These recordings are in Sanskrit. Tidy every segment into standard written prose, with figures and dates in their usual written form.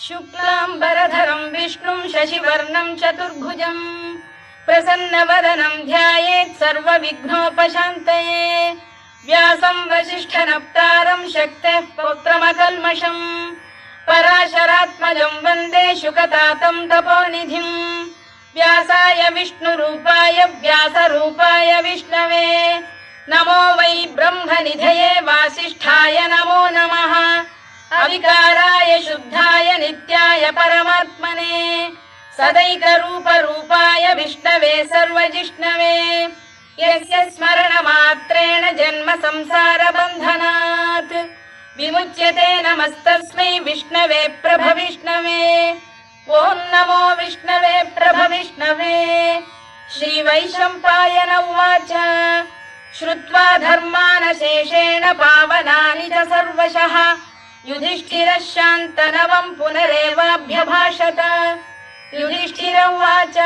शुक्लाम्बरधरं विष्णुं शशिवर्णं चतुर्भुजं प्रसन्नवदनं ध्यायेत् सर्वविघ्नोपशान्तये। व्यासं वसिष्ठनप्तारं शक्तेः पौत्रमकल्मषम् पराशरात्मजं वन्दे शुकतातं तपोनिधिम्। व्यासाय विष्णुरूपाय व्यासरूपाय विष्णवे नमो वै ब्रह्मनिधये वासिष्ठाय नमो नमः। अविकाराय शुद्धाय नित्याय परमात्मने सदैकरूपरूपाय विष्णवे सर्वजिष्णवे यस्य स्मरणमात्रेण जन्म संसारबन्धनात् विमुच्यते नमस्तस्मै विष्णवे प्रभविष्णवे। ॐ नमो विष्णवे प्रभविष्णवे। श्रीवैशम्पायन उवाच श्रुत्वा धर्मानशेषेण पावनानि च सर्वशः युधिष्ठिरः शान्तनवं पुनरेवाभ्यभाषत। युधिष्ठिर उवाच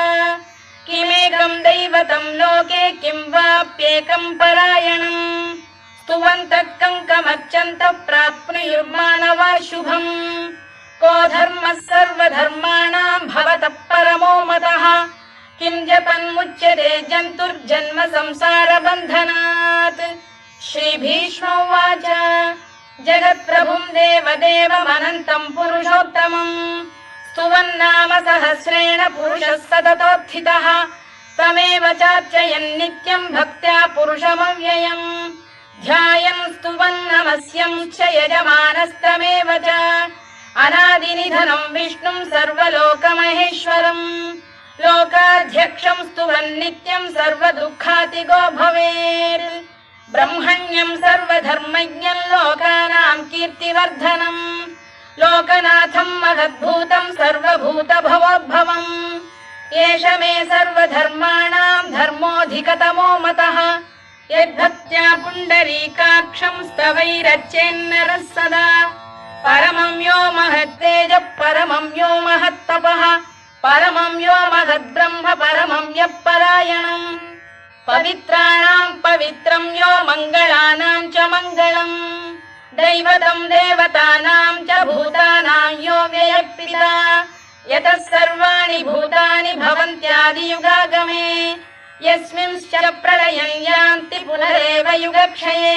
किमेकं दैवतं लोके किं वाप्येकं परायणम् स्तुवन्तः कङ्कमर्चन्तः प्राप्नुयुर्मानवा शुभम्। को धर्मः सर्वधर्माणां भवतः परमो मतः किं जपन्मुच्यते जन्तुर्जन्म संसारबन्धनात्। श्रीभीष्म उवाच जगत्प्रभुं देवदेवमनन्तं पुरुषोत्तमम् स्तुवन्नाम सहस्रेण पुरुषः सततोत्थितः तमेव चार्चयन् नित्यं भक्त्या पुरुषमव्ययम् ध्यायन् स्तुवन् नमस्यं च यजमानस्तमेव च अनादिनिधनं विष्णुं सर्वलोकमहेश्वरम् लोकाध्यक्षं स्तुवन् नित्यं सर्वदुःखातिगो भवेत्। ब्रह्मण्यं सर्वधर्मज्ञं लोकानां कीर्तिवर्धनम् लोकनाथं महद्भूतं सर्वभूतभवोद्भवम् एष मे सर्वधर्माणां धर्मोऽधिकतमो मतः यद्भक्त्या पुण्डरीकाक्षं स्तवैरच्चेन्नरः सदा परमं यो महत्तेजः परमं यो महत्तपः परमं यो महद्ब्रह्म परमं यः परायणम् पवित्राणां पवित्रं यो मङ्गलानां च मङ्गलम् दैवतं देवतानां च भूतानां यो व्ययः यतः सर्वाणि भूतानि भवन्त्यादियुगागमे यस्मिंश्च प्रलयं यान्ति पुनरेव युगक्षये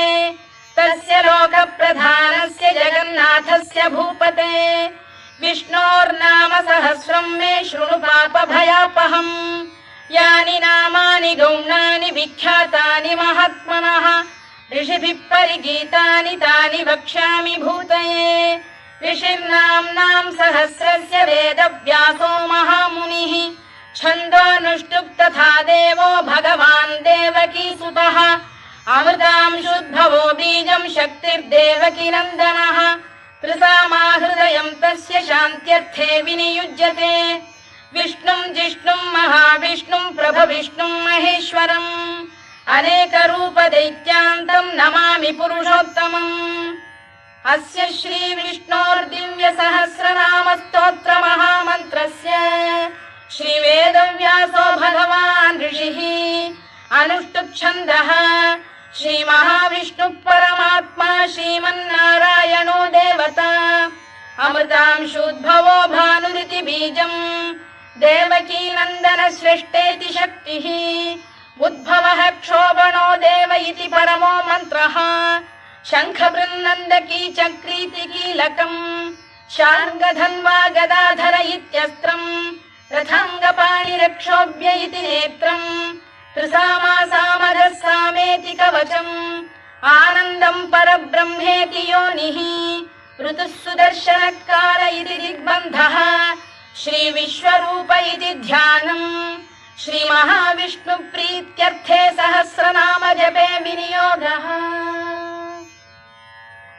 तस्य लोकप्रधानस्य जगन्नाथस्य भूपते विष्णोर्नाम सहस्रं मे शृणु पापभयापहम् यानि नामानि गौणानि विख्यातानि महात्मनः ऋषिभिः परिगीतानि तानि वक्ष्यामि भूतये। ऋषिर्नाम्नां सहस्रस्य वेदव्यासो महामुनिः छन्दोऽनुष्टुप् तथा देवो भगवान् देवकीसुतः अमृतांशुद्भवो बीजं शक्तिर्देवकीनन्दनः त्रिसामाहृदयं तस्य शान्त्यर्थे विनियुज्यते विष्णुं जिष्णुं महाविष्णुं प्रभविष्णुं महेश्वरम् अनेकरूपदैत्यान्तं नमामि पुरुषोत्तमम्। अस्य श्रीविष्णोर्दिव्यसहस्रनामस्तोत्रमहामन्त्रस्य श्रीवेदव्यासो भगवान् ऋषिः अनुष्टुप्छन्दः श्रीमहाविष्णुः परमात्मा श्रीमन्नारायणो देवता अमृतांशुद्भवो भानुरिति बीजम् देवकीनन्दन श्रेष्ठेति शक्तिः उद्भवः क्षोभणो देव इति परमो मन्त्रः शङ्खबृन्नन्दकी चक्रीति कीलकम् शार्ङ्गधन्वा गदाधर इत्यस्त्रम् रथाङ्गपाणिरक्षोभ्य इति नेत्रम् त्रिसामासामरः सामेति कवचम् आनन्दं परब्रह्मेति योनिः ऋतुः सुदर्शनकार इति दिग्बन्धः श्रीविश्वरूप इति ध्यानम् श्रीमहाविष्णुप्रीत्यर्थे सहस्रनाम जपे विनियोगः।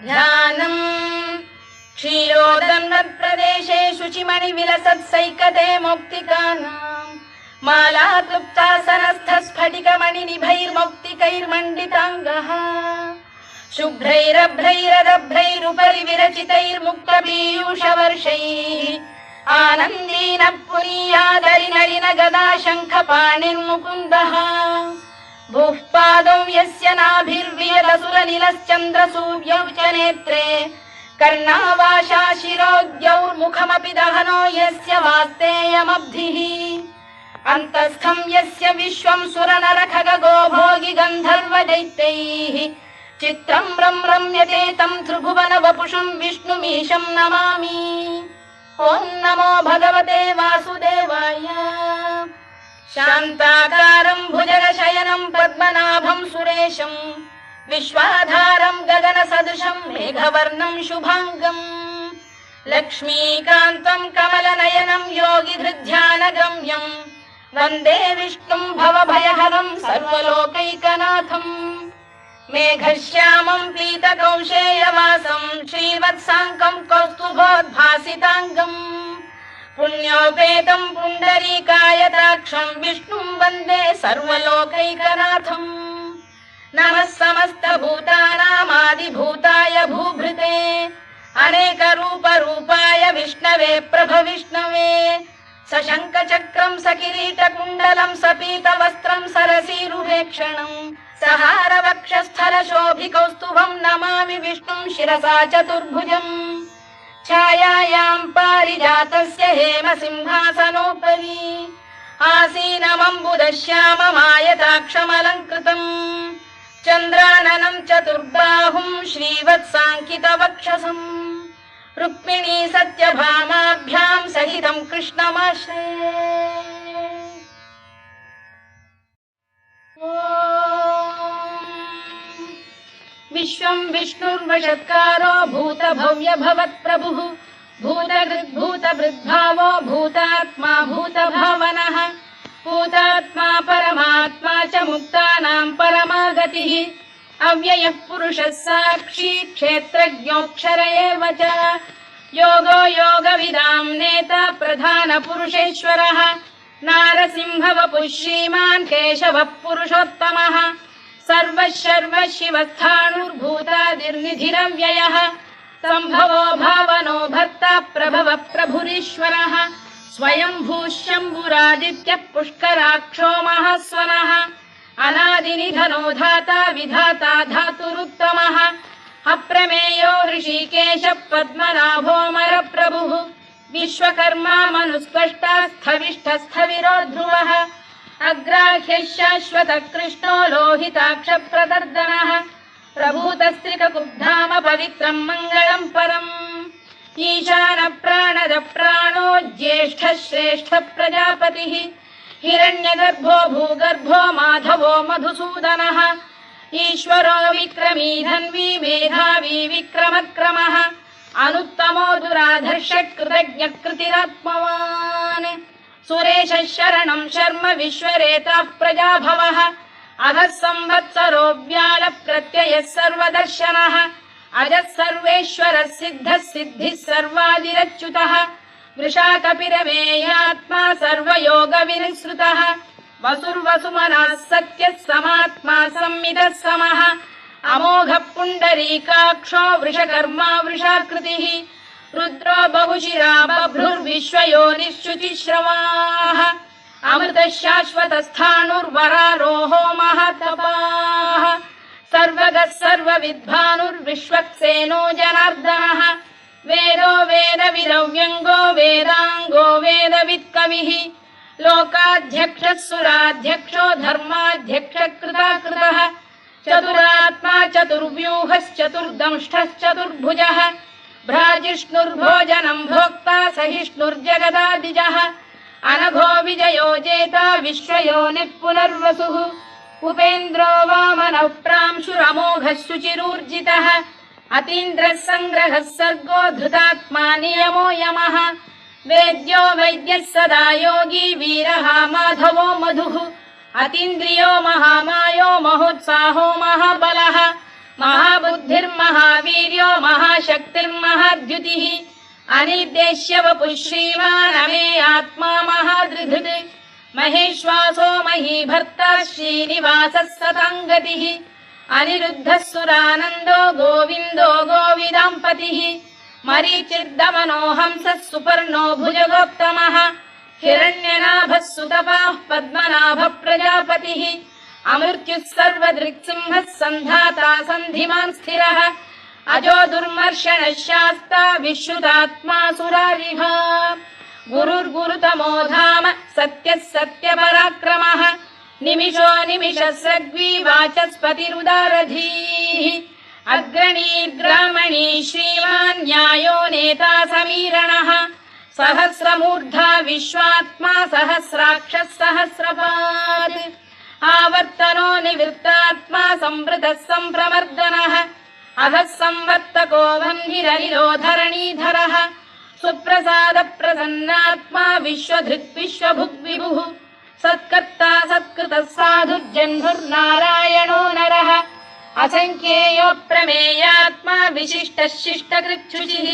ध्यानम् क्षीरोदन्वत्प्रदेशे शुचिमणिविलसत्सैकते मौक्तिकानाम् मालाक्लुप्तासनस्थस्फटिकमणिनिभैर्मौक्तिकैर्मण्डिताङ्गः शुभ्रैरभ्रैरदभ्रैरुपरि विरचितैर्मुक्तपीयूषवर्षैः आनन्दीनः पुनीयादरिनलिन गदा शङ्खपाणिर्मुकुन्दः भूः पादौ यस्य नाभिर्वियदसुरनिलश्चन्द्रसूर्यौ च नेत्रे कर्णावाशा शिरोद्यौर्मुखमपि दहनो यस्य वास्तेयमब्धिः अन्तस्थं यस्य विश्वं सुरनरखगो भोगि गन्धर्वदैत्यैः चित्रं रम्यते तं त्रिभुवन वपुषं विष्णुमीशं नमामि। ॐ नमो भगवते वासुदेवाय। शान्ताकारं भुजगशयनं पद्मनाभं सुरेशं विश्वाधारं गगनसदृशं मेघवर्णं शुभाङ्गं लक्ष्मीकान्तं कमलनयनं योगिधृध्यानगम्यं वन्दे विष्णुं भवभयहरं सर्वलोकैकनाथम्। मेघश्यामं पीतकौशेयवासं श्रीवत्साङ्कं कौस्तुभोद्भासिताङ्गम् पुण्योपेतं पुण्डरीकायताक्षं विष्णुं वन्दे सर्वलोकैकनाथम्। नमः समस्तभूतानामादिभूताय भूभृते अनेकरूपरूपाय विष्णवे प्रभविष्णवे सशङ्खचक्रं सकिरीटकुण्डलं सपीतवस्त्रं सरसीरुहेक्षणं सहारवक्षस्थलशोभिकौस्तुभं नमामि विष्णुं शिरसा चतुर्भुजम्। छायायां पारिजातस्य हेमसिंहासनोपरि आसीनमम्बुदश्याममायताक्षमलङ्कृतम् चन्द्राननं चतुर्बाहुं श्रीवत्साङ्कितवक्षसम् रुक्मिणी सत्यभामाभ्यां सहितं कृष्णमाश्रये। विश्वं विष्णुर्वषत्कारो भूतभव्य भवत्प्रभुः भूतभृद्भावो भूतात्मा भूतभावनः भूतात्मा परमात्मा च मुक्तानां परमागतिः अव्ययः पुरुषः साक्षी क्षेत्रज्ञोऽक्षर एव च योगो योगविदां नेता प्रधानपुरुषेश्वरः नारसिंहवपुः श्रीमान् केशवः पुरुषोत्तमः सर्वः शर्वः शिवस्थाणुर्भूतादिर्निधिरव्ययः सम्भवो भावनो भर्ता प्रभवः प्रभुरीश्वरः स्वयंभूः शम्भुरादित्यः पुष्कराक्षो महास्वनः अनादिनिधनो धाता विधाता धातुरुत्तमः अप्रमेयो ऋषिकेशः पद्मनाभोऽमरप्रभुः विश्वकर्मा मनुस्पष्टा स्थविष्ठस्थविरो ध्रुवः अग्राह्यः शाश्वतः कृष्णो लोहिताक्षप्रदर्दनः प्रभूतस्त्रिककुब्धाम पवित्रं मङ्गलं परम् ईशानः प्राणदः प्राणो ज्येष्ठः श्रेष्ठः प्रजापतिः हिरण्यगर्भो भूगर्भो माधवो मधुसूदनः ईश्वरो विक्रमी धन्वी मेधावी विक्रमक्रमः अनुत्तमो दुराधर्षः कृतज्ञः कृतिरात्मवान् सुरेशः शरणं शर्म विश्वरेताः प्रजाभवः अधः संवत्सरो व्यालः प्रत्ययः सर्वदर्शनः अजः सर्वेश्वरः सिद्धः सिद्धिः सर्वादिरच्युतः वृषाकपिरमेयात्मा सर्वयोगविनिसृतः वसुर्वसुमनः सत्यः समात्मा संमितः समः अमोघः पुण्डरीकाक्षो वृषकर्मा वृषाकृतिः रुद्रो बहुशिरा बभ्रुर्विश्वयोनिश्रुतिश्रवाः अमृतः शाश्वतस्थाणुर्वरारोहो महातपाः सर्वगः सर्वविद्भानुर्विश्वक्सेनो जनार्दनः वेदो वेदविरव्यङ्गो वेदाङ्गो वेदवित्कविः लोकाध्यक्षः सुराध्यक्षो धर्माध्यक्षः कृताकृतः चतुरात्मा चतुर्व्यूहश्चतुर्दंष्टश्चतुर्भुजः भ्राजिष्णुर्भोजनं भोक्ता सहिष्णुर्जगदादिजः अनघो विजयो जेता विश्वयोनिः पुनर्वसुः उपेन्द्रो वामनः प्रांशुरमोघः शुचिरूर्जितः अतीन्द्रः सङ्ग्रहः सर्गो धृतात्मा नियमो यमः वेद्यो वैद्यः सदा योगी वीरः माधवो मधुः अतीन्द्रियो महामायो महोत्साहो महाबलः महाबुद्धिर्महावीर्यो महाशक्तिर्महाद्युतिः अनिर्देश्य वपुः श्रीमान् अमे आत्मा महाधृधृत् महेश्वासो महीभर्ता श्रीनिवासः सताङ्गतिः अनिरुद्धः सुरानन्दो गोविन्दो गोविदाम्पतिः मरीचिर्दमनो हंसः सुपर्णो भुजगोत्तमः हिरण्यनाभः सुतपाः पद्मनाभः प्रजापतिः अमृत्युः सर्वदृक्सिंहः सन्धाता सन्धिमान् स्थिरः अजो दुर्मर्षणः शास्ता विश्रुतात्मा सुरारिः गुरुर्गुरुतमो धाम सत्यः सत्यपराक्रमः निमिषो निमिषस्रग्वी वाचस्पतिरुदारधीः अग्रणी श्रीमान् न्यायो नेता समीरणः सहस्रमूर्धा विश्वात्मा सहस्राक्षः सहस्रपात् आवर्तनो निवृत्तात्मा संवृतः सम्प्रमर्दनः अधः संवर्तको वह्निरनिलो धरणीधरः सुप्रसाद प्रसन्नात्मा विश्वधृक् विश्वभुग्विभुः सत्कर्ता सत्कृतः साधुर्जह्नुर्नारायणो नरः असंख्येयो प्रमेयात्मा विशिष्टः शिष्टकृच्छुचिः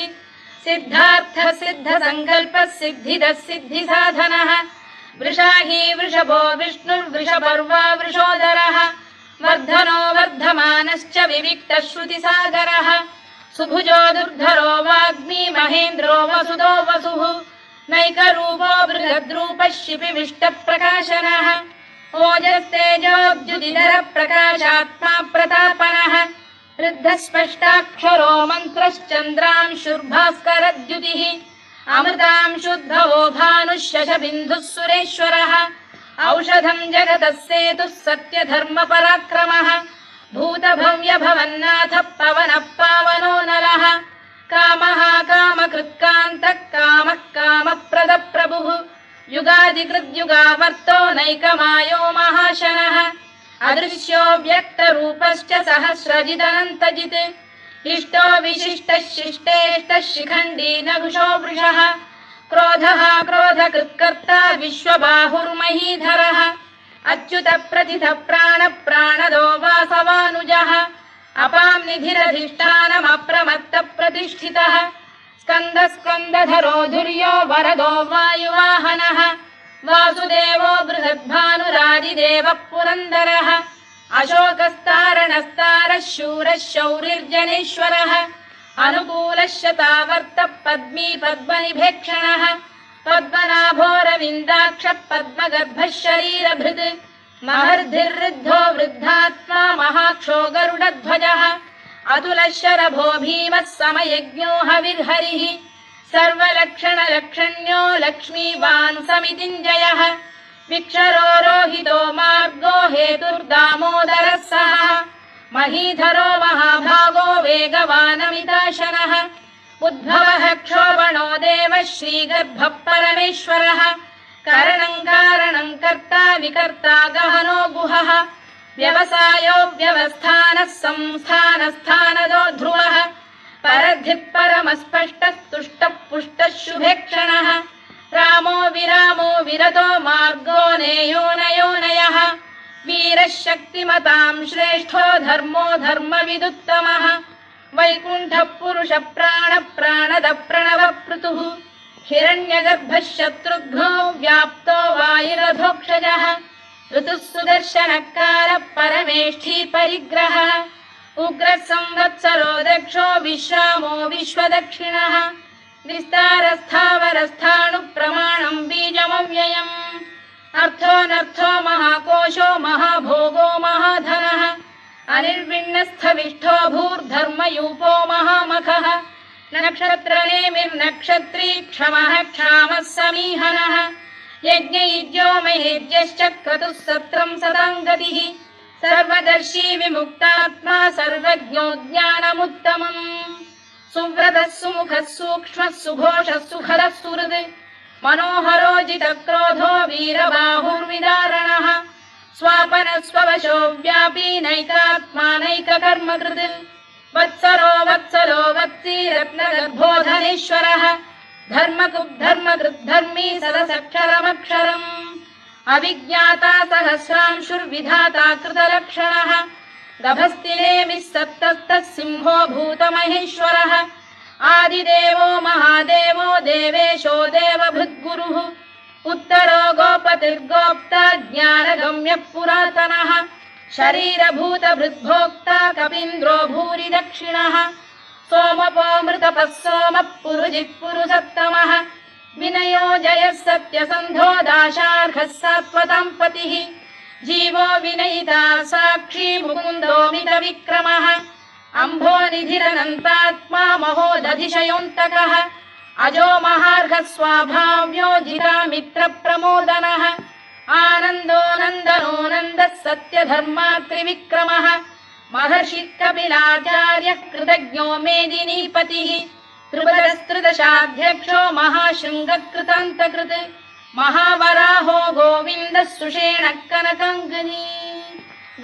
सिद्धार्थः सिद्धसङ्कल्पः सिद्धिदः सिद्धिसाधनः वृषाही वृषभो विष्णुर्वृषपर्वा वृषोदरः वर्धनो वर्धमानश्च विविक्तः श्रुतिसागरः सुभुजो दुर्धरो वाग्मी महेन्द्रो वसुदो वसुः नैकरूपो बृहद्रूपः शिपिविष्टप्रकाशनः ओजस्तेजोद्युतिधरः प्रकाशात्मा प्रतापनः ऋद्धस्पष्टाक्षरो मन्त्रश्चन्द्रांशुर्भास्करद्युतिः अमृतांशुद्भवो भानुः शशबिन्दुः सुरेश्वरः औषधम् जगतः सेतुः सत्यधर्मपराक्रमः भूतभव्यभवन्नाथः पवनः पावनो नरः कामः कामकृत्कान्तः कामः कामप्रदप्रभुः युगादिकृद्युगावर्तो नैकमायो महाशनः अदृश्यो व्यक्तरूपश्च सहस्रजिदनन्तजित् इष्टो विशिष्टः शिष्टेष्टः शिखण्डी नघुषो वृषः क्रोधः क्रोधकृत्कर्ता विश्वबाहुर्महीधरः अच्युतप्रथितः प्राणदो वासवानुजः अपां निधिरधिष्ठानमप्रमत्तप्रतिष्ठितः स्कन्दधरो धुर्यो वरदो वायुवाहनः वासुदेवो बृहद्भानुरादिदेवः पुरन्दरः अशोकस्तारणस्तारः शूरः शौरिर्जनेश्वरः अनुकूलः शतावर्तः पद्मी पद्मनिभेक्षणः पद्मनाभोरविन्दाक्षः पद्मगर्भः शरीरभृत् महर्धिर्वृद्धो वृद्धात्मा महाक्षो गरुडध्वजः अतुलः शरभो भीमः समयज्ञो हविर्हरिः सर्वलक्षणलक्षण्यो लक्ष्मीवान् समितिञ्जयः विक्षरो रोहितो मार्गो हेतुर्दामोदरः सः महीधरो महाभागो वेगवानमिताशनः उद्भवः क्षोभणो देवः श्रीगर्भः परमेश्वरः करणं कारणं कर्ता विकर्ता गहनो गुहः व्यवसायो व्यवस्थानः संस्थानस्थानदो ध्रुवः परद्धिः परमस्पष्टः तुष्टः पुष्टः शुभेक्षणः रामो विरामो विरतो मार्गो नेयो नयोनयः वीरः शक्तिमतां श्रेष्ठो धर्मो धर्मविदुत्तमः वैकुण्ठः पुरुषः प्राणदः प्रणवपृतुः हिरण्यगर्भः शत्रुघ्नो व्याप्तो वायुरधोक्षजः ऋतुः सुदर्शनकारः परमेष्ठी परिग्रहः उग्रः संवत्सरो दक्षो विश्रामो विश्वदक्षिणः विस्तारस्थावरस्थाणुः प्रमाणं बीजमव्ययम् अर्थोऽनर्थो महाकोशो महाभोगो महाधनः अनिर्विण्णस्थविष्ठो भूर्धर्मयूपो महामखः नक्षत्रनेमिर्नक्षत्री क्षमः क्षामः समीहनः यज्ञयुज्यो महेज्यश्च क्रतुः सत्रं सदां गतिः सर्वदर्शी विमुक्तात्मा सर्वज्ञो ज्ञानमुत्तमम् सुव्रतः सुमुखः सूक्ष्मः सुघोषः सुखदः सुहृद् मनोहरो जितक्रोधो वीरबाहुर्विदारणः स्वापनः स्ववशो व्यापी नैकात्मा नैककर्मकृत् वत्सरो वत्सी रत्नगर्भोधनेश्वरः धर्मकृद्धर्मी सदसक्षरमक्षरम् अविज्ञाता सहस्रांशुर्विधाता कृतलक्षणः गभस्तिनेमिः सप्तस्तः सिंहो भूतमहेश्वरः आदिदेवो महादेवो देवेशो देवभृद्गुरुः उत्तरो गोपतिर्गोप्ता ज्ञानगम्यः पुरातनः शरीरभूतभृद्भोक्ता कपीन्द्रो भूरि दक्षिणः सोमपोऽमृतपः सोमः पुरुजिः पुरुषत्तमः विनयो जयः सत्यसन्धो दाशार्हः सात्वतां पतिः जीवो विनयिता साक्षी मुकुन्दो मितविक्रमः अम्भोनिधिरनन्तात्मा महोदधिशयोऽन्तकः अजो महार्घः स्वाभाव्यो जितामित्रप्रमोदनः आनन्दो नन्दनो नन्दः सत्यधर्मात्रिविक्रमः महर्षि कपिलाचार्यः कृतज्ञो मेदिनीपतिः त्रिपदस्त्रिदशाध्यक्षो महाशृङ्गकृतान्तकृत् महावराहो गोविन्दः सुषेणः कनकाङ्गनी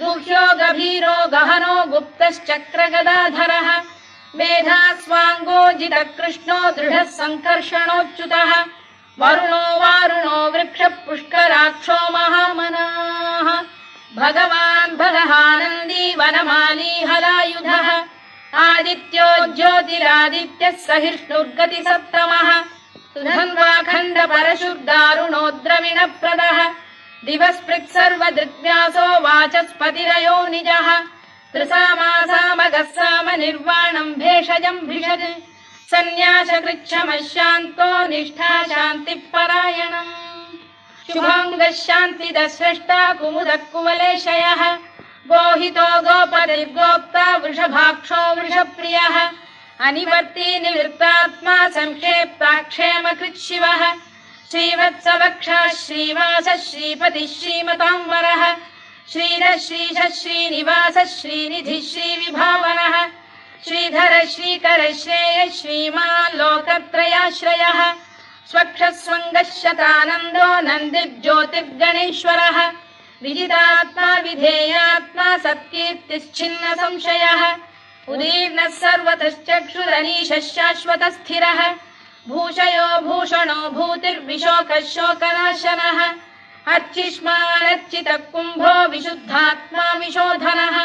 गुह्यो गभीरो गहनो गुप्तश्चक्रगदाधरः मेधास्वाङ्गो जितकृष्णो दृढः सङ्कर्षणोच्युतः वरुणो वारुणो वृक्षः पुष्कराक्षो महामनाः भगवान् भगहानन्दी वनमाली हलायुधः आदित्यो ज्योतिरादित्यः सहिष्णुर्गतिसप्तमः सुधन्वाखण्ड परशुर्दारुणो द्रविणप्रदः दिवस्पृक् सर्वदृग्व्यासो वाचस्पतिरयो निजः त्रिसामासामगः साम निर्वाणम् भेषजम् भिषज सन्न्यासकृच्छमशान्तो निष्ठा शान्तिः परायणम् शुभाङ्गः शान्तिदः स्रष्टा कुमुदः कुवलेशयः गोहितो गोपतिर्गोप्ता वृषभाक्षो वृषप्रियः अनिवर्ती निवृत्तात्मा संक्षेप्ताक्षेमकृत् शिवः श्रीवत्सवक्षः श्रीवासः श्रीपतिः श्रीमताम्बरः श्रीधः श्रीशः श्रीनिवासः श्रीनिधिः श्रीविभावनः श्रीधर श्रीकर श्रेयः श्रीमान् लोकत्रयाश्रयः स्वक्षः स्वङ्गः शतानन्दो नन्दिर्ज्योतिर्गणेश्वरः विजितात्मा विधेयात्मा सत्कीर्तिश्छिन्न संशयः उदीर्णः सर्वतश्चक्षुरनीशः शाश्वतः स्थिरः भूषयो भूषणो भूतिर्विशोकः शोकनाशनः अर्चिष्मानर्चितः कुम्भो विशुद्धात्मा विशोधनः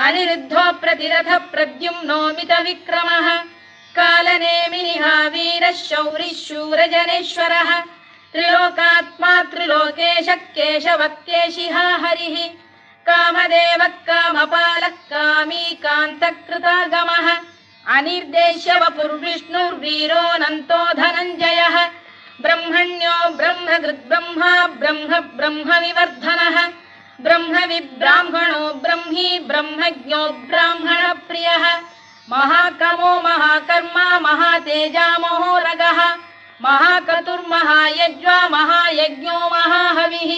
अनिरुद्धो प्रतिरथः प्रद्युम्नो मितविक्रमः कालनेमिनिः वीरः शौरिः शूरजनेश्वरः त्रिलोकात्मा त्रिलोकेशः केशवः केशिः हरिः कामदेवः कामपालः कामी कान्तकृतागमः अनिर्देश्य वपुर्विष्णुर्वीरोऽनन्तो धनञ्जयः ब्रह्मण्यो ब्रह्मकृद्ब्रह्मा ब्रह्म ब्रह्मविवर्धनः ब्रह्मविब्राह्मणो ब्रह्मी ब्रह्मज्ञो ब्राह्मणप्रियः महाकमो महाकर्मा महातेजा महोरगः महाक्रतुर्महायज्वा महायज्ञो महाहविः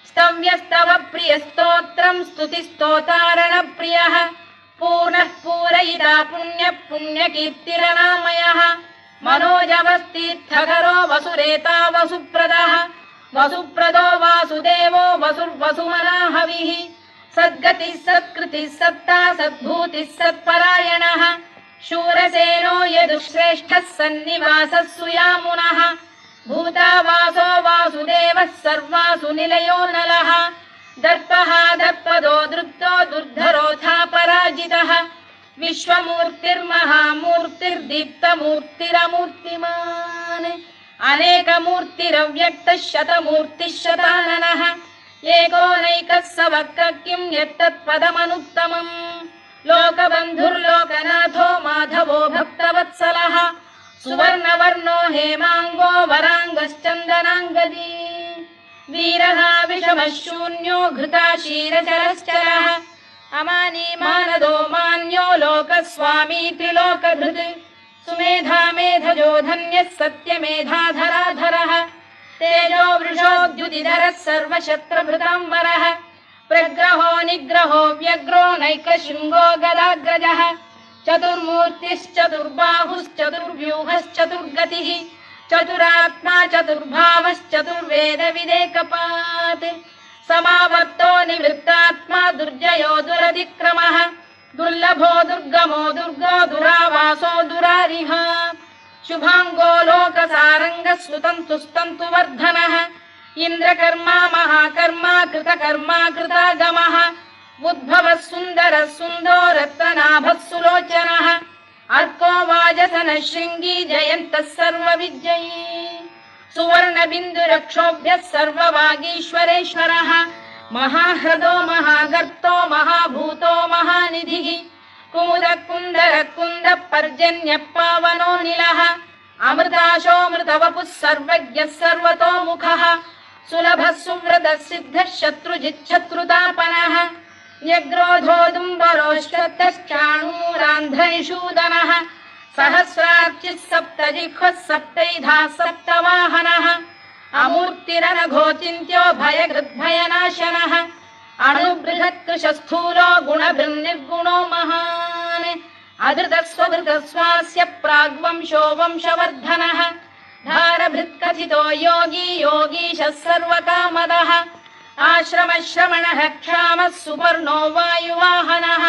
स्तव्यस्तव प्रियस्तोत्रम् स्तुतिस्तोतारणप्रियः पूर्णः पूरयिता पुण्यः पुण्यकीर्तिरनामयः मनोजवस्तीर्थकरो वसुरेता वसुप्रदः वसुप्रदो वासुदेवो वसुर्वसुमनाहविः सद्गतिः सत्कृतिः सत्ता सद्भूतिः सत्परायणः शूरसेनो यदुश्रेष्ठः सन्निवासः सुयामुनः भूतावासो वासुदेवः सर्वासु निलयो नलः दर्पः दर्पदो दृप्तो दुर्धरोऽथा पराजितः विश्वमूर्तिर्महामूर्तिर्दीप्तमूर्तिरमूर्तिमान् अनेकमूर्तिरव्यक्तः शतमूर्तिः शताननः एकोनैकः स वक्र किं यत्तत्पदमनुत्तमम् लोकबन्धुर्लोकनाथो माधवो भक्तवत्सलः सुवर्णवर्णो हेमाङ्गो वराङ्गश्चन्दनाङ्गदी वीरः विषमः शून्यो घृता क्षीरचरश्चरः अमानी मानदो मान्यो लोकस्वामी त्रिलोकधृत् सुमेधा मेधजो धन्यः सत्यमेधाधराधरः तेजो वृषोद्युतिधरः सर्वशस्त्रभृताम्बरः प्रग्रहो निग्रहो व्यग्रो नैकशृङ्गो गदाग्रजः चतुर्मूर्तिश्चतुर्बाहुश्चतुर्व्यूहश्चतुर्गतिः चतुरात्मा चतुर्भावश्चतुर्वेदविदेकपात् समावर्तो निवृत्तात्मा दुर्जयो दुरतिक्रमः दुर्लभो दुर्गमो दुर्गो दुरावासो दुरारिः शुभाङ्गो लोकसारङ्गः सुतन्तुस्तन्तु वर्धनः इन्द्रकर्मा महाकर्मा कृतकर्मा कृतागमः उद्भवः सुन्दरः सुन्दो रत्ननाभः सुलोचनः अर्को वाजसनः शृङ्गी जयन्तः सर्वविजयी सुवर्णबिन्दुरक्षोभ्यः सर्ववागीश्वरेश्वरः महाह्रदो महागर्तो महाभूतो महानिधिः कुमुद कुन्दर कुन्द पर्जन्यः पावनो निलः अमृताशोऽमृतवपुः सर्वज्ञः सर्वतोमुखः सुलभः सुव्रतः सिद्धः शत्रुजिच्छत्रुतापनः न्यग्रोधोदुम्बरोश्वत्तश्चाणूरान्ध्रनिषूदनः सहस्रार्चिः सप्तजिह्वः सप्तैधा सप्तवाहनः अमूर्तिरनघोचिन्त्यो भयकृद्भयनाशनः अणुबृहत्कृशस्थूलो गुणभृन्निर्गुणो महान् अधृतस्वधृतस्वास्य प्राग्वंशो वंशवर्धनः धारभृत्कथितो योगी योगीशः सर्वकामदः आश्रमश्रमणः क्षामः सुपर्णो वायुवाहनः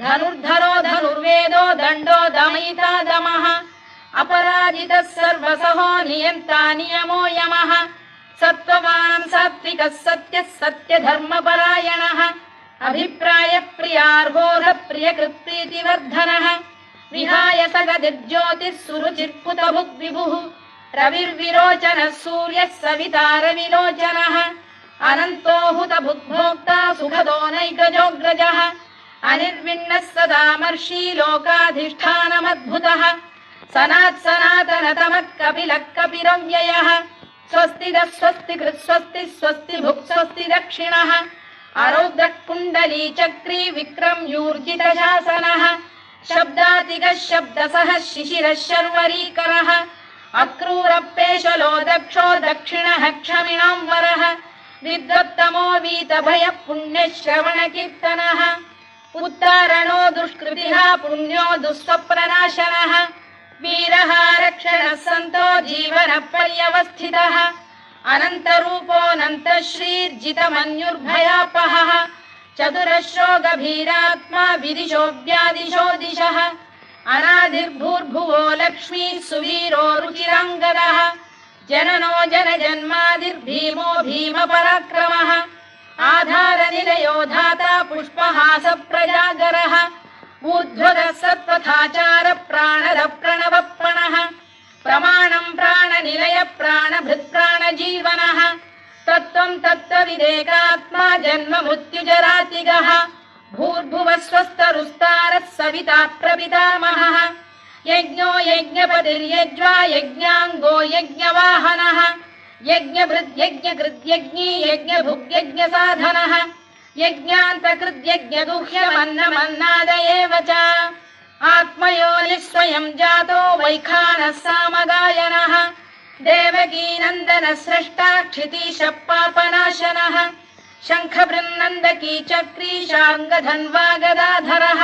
धनुर्धरो धनुर्वेदो दण्डो दमयिता दमः अपराजितः सर्वसहो नियन्ता नियमो यमः सत्त्ववान् सात्विकः सत्यः सत्यधर्मपरायणः अभिप्रायप्रियार्होरप्रियकृत्प्रीतिवर्धनः विहाय सगदिर्ज्योतिः सुरुचिर्कुतभुग्विभुः रविर्विरोचनः सूर्यः सवितारविलोचनः अनन्तो हुतभुग्भोक्ता सुखदो नैकजोऽग्रजः अनिर्विण्णः सदामर्षी लोकाधिष्ठानमद्भुतः सनातनतमः कपिलः कपिरव्ययः स्वस्तिदः स्वस्तिकृत् स्वस्ति स्वस्ति भुक् स्वस्ति दक्षिणः आरौद्रः कुण्डली चक्री विक्रम्यूर्जितशासनः शब्दातिगः शब्दसः शिशिरः शर्वरीकरः अक्रूरपेशलो दक्षो दक्षिणः क्षमिणां वरः विद्वत्तमो वीतभयः पुण्यश्रवणकीर्तनः उत्तारणो दुष्कृतिः पुण्यो दुःस्वप्रनाशनः वीरः रक्षणः सन्तो जीवनपर्यवस्थितः अनन्तरूपोऽनन्तश्रीर्जितमन्युर्भयापहः चतुरश्रो गभीरात्मा विदिशो व्यादिशो दिशः अनादिर्भूर्भुवो लक्ष्मीः सुवीरो रुचिराङ्गदः जननो जनजन्मादिर्भीमो भीमपराक्रमः आधारनिलयो धाता पुष्पहासप्रजागरः ऊर्ध्वगः सत्त्वथाचार प्राणदः प्रणवप्रणः प्रमाणं प्राणनिलय प्राणभृत्प्राणजीवनः तत्त्वं तत्त्वविदेकात्मा जन्म मृत्युजरातिगः भूर्भुवः स्वस्तरुस्तारः सविता प्रपितामहः यज्ञो यज्ञपतिर्यज्वा यज्ञाङ्गो यज्ञवाहनः यज्ञभृद्यज्ञकृद्यज्ञी यज्ञभुग्यज्ञसाधनः यज्ञान्तकृद्यज्ञगुह्यमन्नमन्नाद एव च आत्मयोनिः स्वयं जातो वैखानः सामगायनः देवकीनन्दनः स्रष्टा क्षितीशः पापनाशनः शङ्खबृन्नन्दकी चक्री शार्ङ्गधन्वा गदाधरः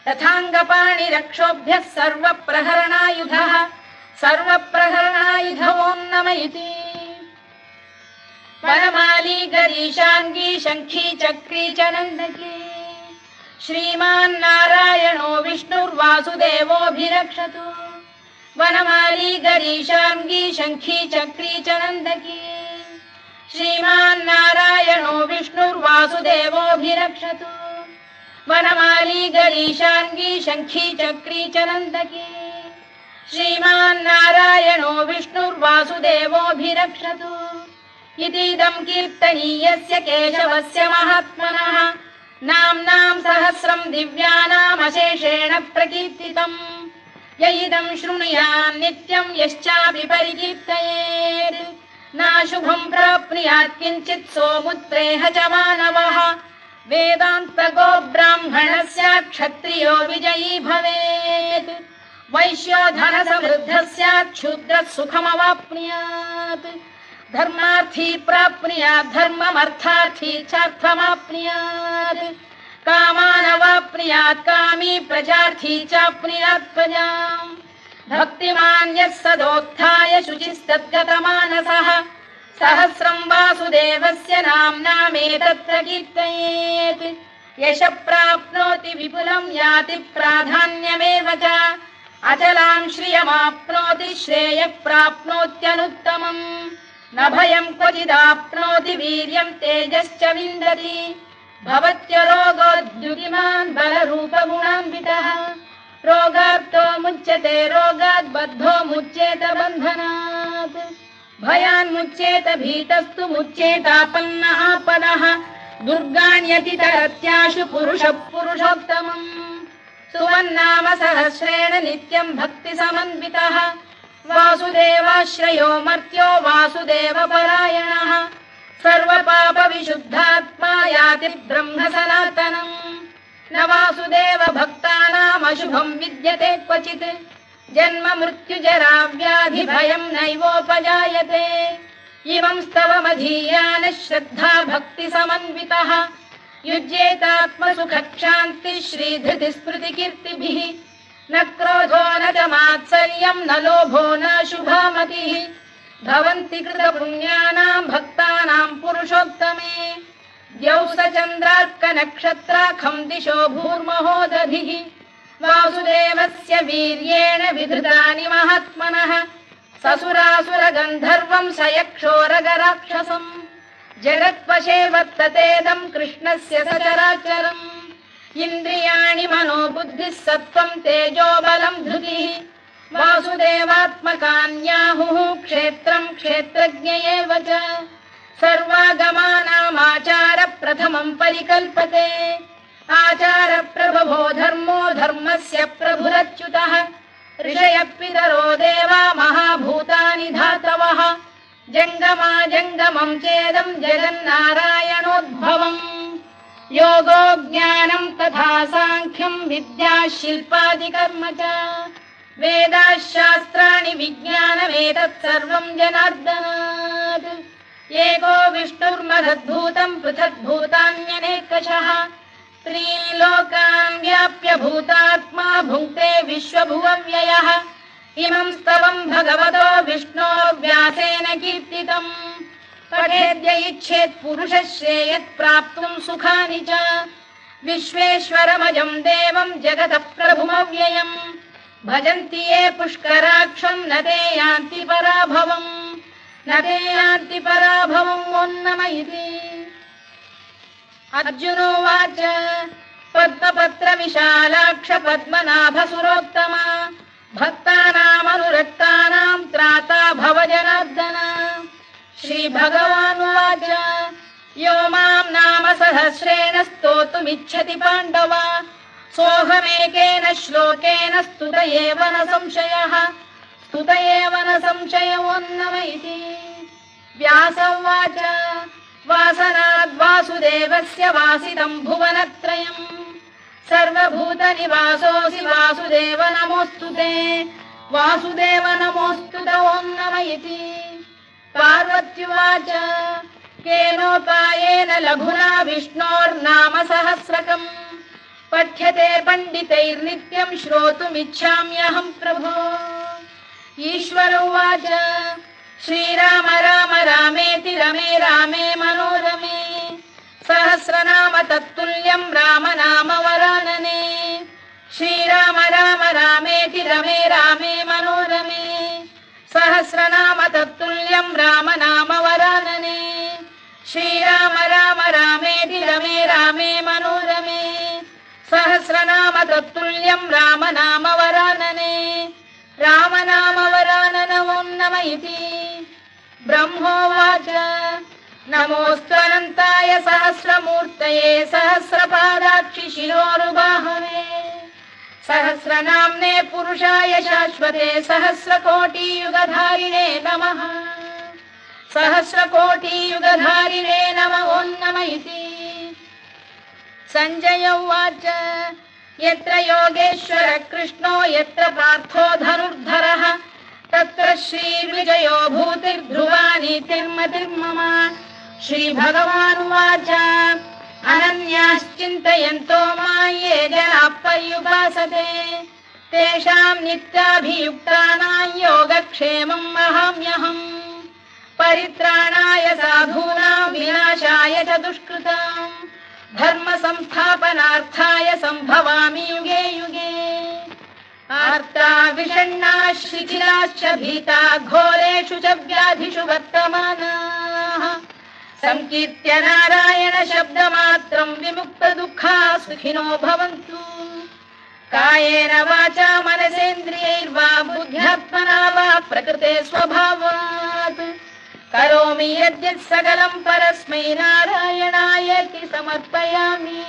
तथाङ्गपाणिरक्षोभ्यः सर्वप्रहरणायुधः सर्वप्रहरणायुधो नम इति वनमाली गरीशाङ्गी शङ्खी चक्री च नन्दकी श्रीमान्नारायणो विष्णुर्वासुदेवोऽभिरक्षतु वनमाली गरीशाङ्गी शङ्खी चक्री च नन्दकी श्रीमान्नारायणो विष्णुर्वासुदेवोऽभिरक्षतु वनमाली गरीशाङ्गी शङ्खी चक्री च नन्दकी श्रीमान्नारायणो विष्णुर्वासुदेवोऽभिरक्षतु इतीदं कीर्तनीयस्य केशवस्य महात्मनः नाम्नां सहस्रं दिव्यानामशेषेण प्रकीर्तितम् य इदं शृणुयात् नित्यं यश्चापि परिकीर्तयेत् नाशुभं प्राप्नुयात् किञ्चित् सोमुत्प्रेह च मानवः वेदान्तगो ब्राह्मणः स्यात् क्षत्रियो विजयी भवेत् वैश्यो धनसमृद्धः स्यात् शूद्रः सुखमवाप्नुयात् धर्मार्थी प्राप्नुयात् धर्ममर्थार्थी चार्थमाप्नुयात् कामानवाप्नुयात् कामी प्रजार्थी चाप्नुयात् प्रजाम् भक्तिमान् यः सदोत्थाय शुचिस्तद्गतमानसः सहस्रं वासुदेवस्य नाम्नामेतत्र कीर्तयेत् यशः प्राप्नोति विपुलं याति प्राधान्यमेव च अचलां श्रियमाप्नोति श्रेयः प्राप्नोत्यनुत्तमम् न भयं क्वचिदाप्नोति वीर्यं तेजश्च विन्दति भवत्यरोगोद्युतिमान् बलरूपगुणान्वितः रोगार्तो मुच्यते रोगात् बद्धो मुच्येत बन्धनात् भयान्मुच्येत भीतस्तु मुच्येतापन्न आपदः दुर्गाण्यतितरत्याशु पुरुषः पुरुषोत्तमम् सुवन्नाम सहस्रेण नित्यं भक्तिसमन्वितः वासुदेवाश्रयो मर्त्यो वासुदेवपरायणः सर्वपापविशुद्धात्मा याति ब्रह्म सनातनम् न वासुदेव भक्तानामशुभं विद्यते क्वचित् जन्म मृत्युजरा व्याधि भयं नैवोपजायते इमं स्तवमधीयानः श्रद्धा भक्ति समन्वितः युज्येतात्मसुखक्षान्तिः श्रीधृतिस्मृतिकीर्तिभिः न क्रोधो न च मात्सर्यं न लोभो न शुभामतिः भवन्ति कृतपुण्यानां भक्तानां पुरुषोत्तमे द्यौः स चन्द्रार्कनक्षत्राखं दिशो भूर्महो दधिः वासुदेवस्य वीर्येण विधृतानि महात्मनः ससुरासुरगन्धर्वं स यक्षोरगराक्षसम् जगत्वशे वर्ततेदं कृष्णस्य सचराचरम् इन्द्रियाणि मनोबुद्धिः सत्त्वं तेजो बलं धृतिः वासुदेवात्मकान्याहुः क्षेत्रं क्षेत्रज्ञ एव च सर्वागमानामाचार प्रथमं परिकल्पते आचार प्रभवो धर्मो धर्मस्य प्रभुरच्युतः ऋषयः पितरो देवा महाभूतानि धातवः जङ्गमा जङ्गमं चेदं जगन्नारायणोद्भवम् योगो ज्ञानं तथा साङ्ख्यं विद्या शिल्पादिकर्म च वेदाः शास्त्राणि विज्ञानमेतत् सर्वं जनार्दनात् एको विष्णुर्महद्भूतं पृथग्भूतान्यनेकशः त्रीन् लोकान् व्याप्य भूतात्मा भुङ्क्ते विश्वभुवव्ययः इमं स्तवं भगवतो विष्णोर्व्यासेन कीर्तितम् पठेद्य इच्छेत् पुरुषः श्रेयत् प्राप्तुं सुखानि च विश्वेश्वरमजं देवं जगतः प्रभुमव्ययम् भजन्ति ये पुष्कराक्षं न ते यान्ति पराभवम् न ते यान्ति पराभवम् ओन्नमयिति अर्जुनोवाच पद्मपत्र विशालाक्ष पद्मनाभसुरोत्तमा भक्तानामनुरक्तानां त्राता भव जनार्दन श्रीभगवानुवाच यो मां नाम सहस्रेण स्तोतुमिच्छति पाण्डव सोऽहमेकेन श्लोकेन स्तुत एव न संशयः स्तुत एव न संशयोऽन्नमयिति व्यास उवाच वासनाद्वासुदेवस्य वासितं भुवनत्रयम् सर्वभूतनिवासोऽसि वासुदेव नमोऽस्तु ते वासुदेव नमोऽस्तु ते ओन्नमयिति पार्वत्युवाच केनोपायेन लघुना विष्णोर्नाम सहस्रकम् पठ्यते पण्डितैर्नित्यं श्रोतुमिच्छाम्यहं प्रभो ईश्वर उवाच श्रीराम राम रामेति रमे रामे मनोरमे सहस्रनाम तत्तुल्यं राम नाम वरानने श्रीराम राम रामेति रमे रामे मनोरमे सहस्रनाम तत्तुल्यं राम नाम वरानने श्रीराम राम रामेति रमे रामे मनोरमे सहस्रनाम तत्तुल्यं राम नाम वरानने राम नाम वरानन ओन्नमयिति ब्रह्मोवाच नमोऽस्त्वनन्ताय सहस्रमूर्तये सहस्रपादाक्षि शिरोरुबाहवे सहस्रनाम्ने पुरुषाय शाश्वते सहस्रकोटियुगधारिणे नमः सहस्रकोटियुगधारिणे नमः ओन्नमयिति सञ्जय उवाच यत्र योगेश्वर कृष्णो यत्र पार्थो धनुर्धरः तत्र श्रीविजयो भूतिर्ध्रुवा नीतिर्मतिर्मम श्रीभगवानुवाच अनन्याश्चिन्तयन्तो मां ये जनाः पर्युपासते तेषां नित्याभियुक्तानां योगक्षेमं वहाम्यहम् परित्राणाय साधूनां विनाशाय च दुष्कृताम् धर्म संस्थापनार्थाय संभवामि युगे युगे आर्ता विषण्णा शिथिलाश्च भीता घोरेषु च व्याधिषु वर्तमानाः संकीर्त्य नारायण शब्दमात्रं विमुक्तदुःखाः सुखिनो भवन्तु कायेन वाचा मनसेन्द्रियैर्वा बुद्ध्यात्मना वा प्रकृते स्वभावात् करोमि यद्यत् सकलं परस्मै नारायणायेति समर्पयामि।